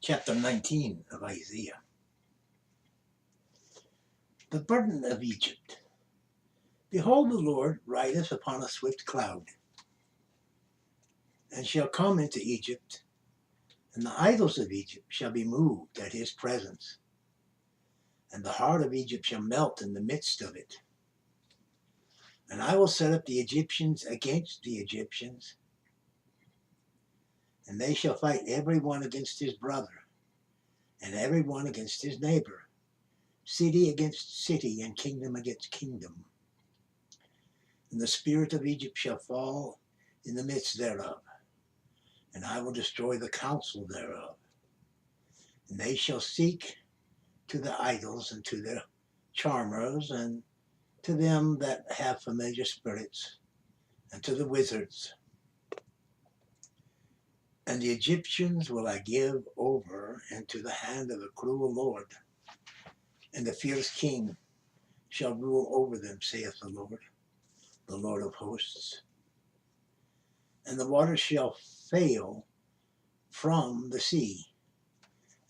chapter 19 of Isaiah. The burden of Egypt. Behold, the Lord rideth upon a swift cloud, and shall come into Egypt, and the idols of Egypt shall be moved at his presence, and the heart of Egypt shall melt in the midst of it. And I will set up the Egyptians against the Egyptians, and they shall fight every one against his brother, and every one against his neighbor, city against city, and kingdom against kingdom. And the spirit of Egypt shall fall in the midst thereof, and I will destroy the counsel thereof. And they shall seek to the idols, and to their charmers, and to them that have familiar spirits, and to the wizards. And the Egyptians will I give over into the hand of a cruel lord, and the fierce king shall rule over them, saith the Lord of hosts. And the waters shall fail from the sea,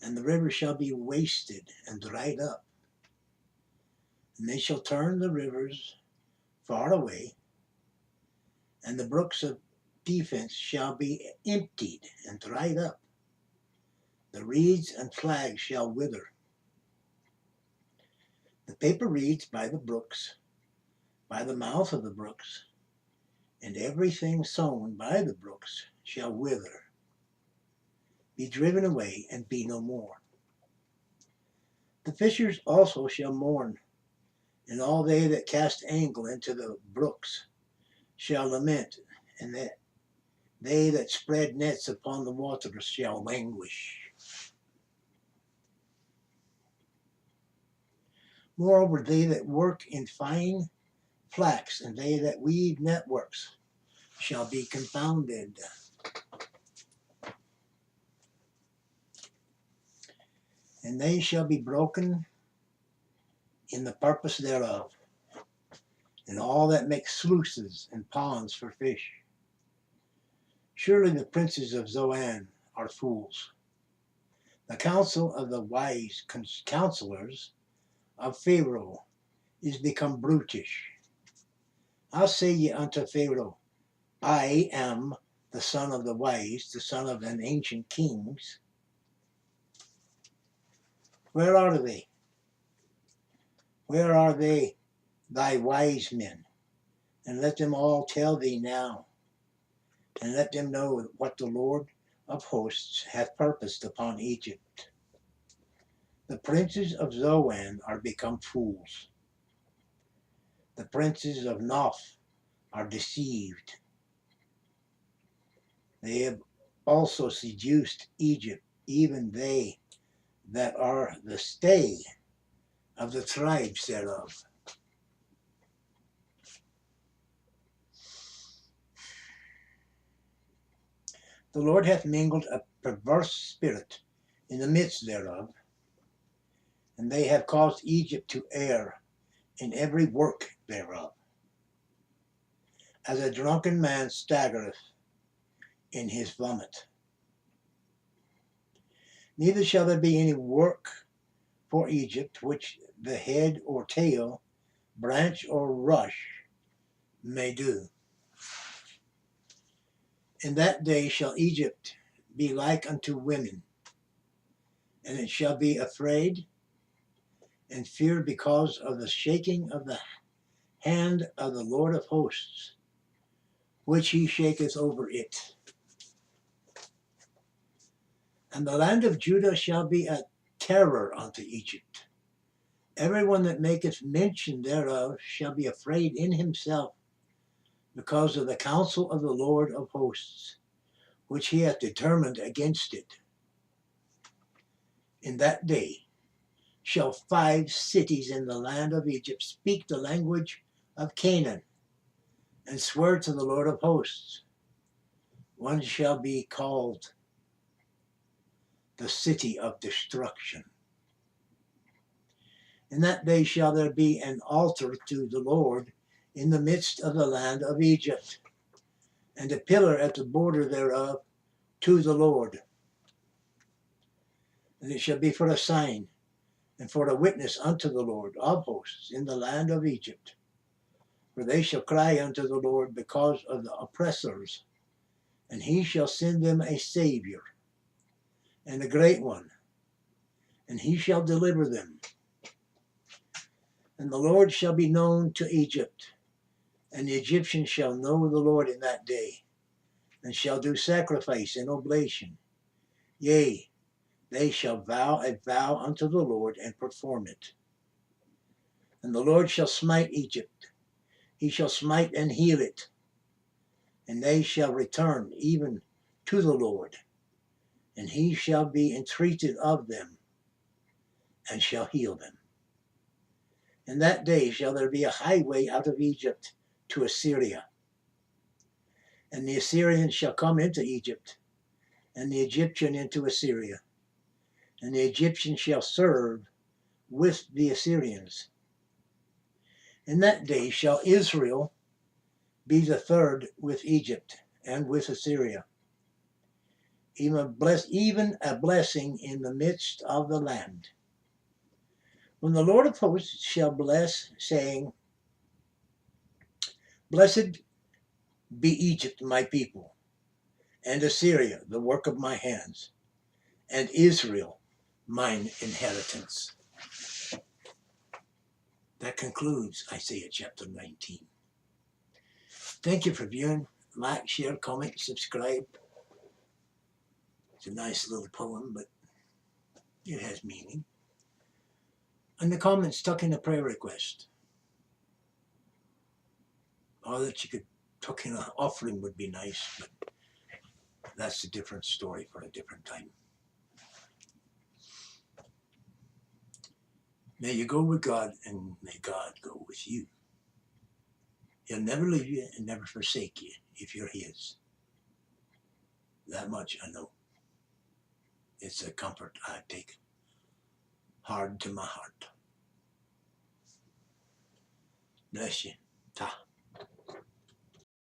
and the rivers shall be wasted and dried up. And they shall turn the rivers far away, and the brooks of defense shall be emptied and dried up. The reeds and flags shall wither. The paper reeds by the brooks, by the mouth of the brooks, and everything sown by the brooks shall wither, be driven away, and be no more. The fishers also shall mourn, and all they that cast angle into the brooks shall lament, and that they that spread nets upon the waters shall languish. Moreover, they that work in fine flax, and they that weave networks, shall be confounded. And they shall be broken in the purpose thereof, and all that make sluices and ponds for fish. Surely the princes of Zoan are fools. The counsel of the wise counselors of Pharaoh is become brutish. How say ye unto Pharaoh, I am the son of the wise, the son of an ancient kings? Where are they? Where are they, thy wise men? And let them all tell thee now, and let them know what the Lord of hosts hath purposed upon Egypt. The princes of Zoan are become fools. The princes of Noph are deceived. They have also seduced Egypt, even they that are the stay of the tribes thereof. The Lord hath mingled a perverse spirit in the midst thereof, and they have caused Egypt to err in every work thereof. As a drunken man staggereth in his vomit. Neither shall there be any work for Egypt which the head or tail, branch or rush may do. In that day shall Egypt be like unto women, and it shall be afraid and fear because of the shaking of the hand of the Lord of hosts, which he shaketh over it. And the land of Judah shall be a terror unto Egypt. Everyone that maketh mention thereof shall be afraid in himself, because of the counsel of the Lord of hosts, which he hath determined against it. In that day shall 5 cities in the land of Egypt speak the language of Canaan, and swear to the Lord of hosts. One shall be called the city of destruction. In that day shall there be an altar to the Lord in the midst of the land of Egypt, and a pillar at the border thereof to the Lord. And it shall be for a sign and for a witness unto the Lord of hosts in the land of Egypt. For they shall cry unto the Lord because of the oppressors, and he shall send them a Savior, and a great one, and he shall deliver them. And the Lord shall be known to Egypt, and the Egyptians shall know the Lord in that day, and shall do sacrifice and oblation. Yea, they shall vow a vow unto the Lord and perform it. And the Lord shall smite Egypt, he shall smite and heal it, and they shall return even to the Lord, and he shall be entreated of them, and shall heal them. In that day shall there be a highway out of Egypt to Assyria, and the Assyrians shall come into Egypt, and the Egyptian into Assyria, and the Egyptians shall serve with the Assyrians. In that day shall Israel be the third with Egypt and with Assyria, even a blessing in the midst of the land. When the Lord of hosts shall bless, saying, Blessed be Egypt, my people, and Assyria, the work of my hands, and Israel, mine inheritance. That concludes Isaiah chapter 19. Thank you for viewing. Like, share, comment, subscribe. It's a nice little poem, but it has meaning. In the comments, tuck in a prayer request. Or that you could tuck in an offering would be nice, but that's a different story for a different time. May you go with God, and may God go with you. He'll never leave you and never forsake you if you're his. That much I know. It's a comfort I take hard to my heart. Bless you. Ta.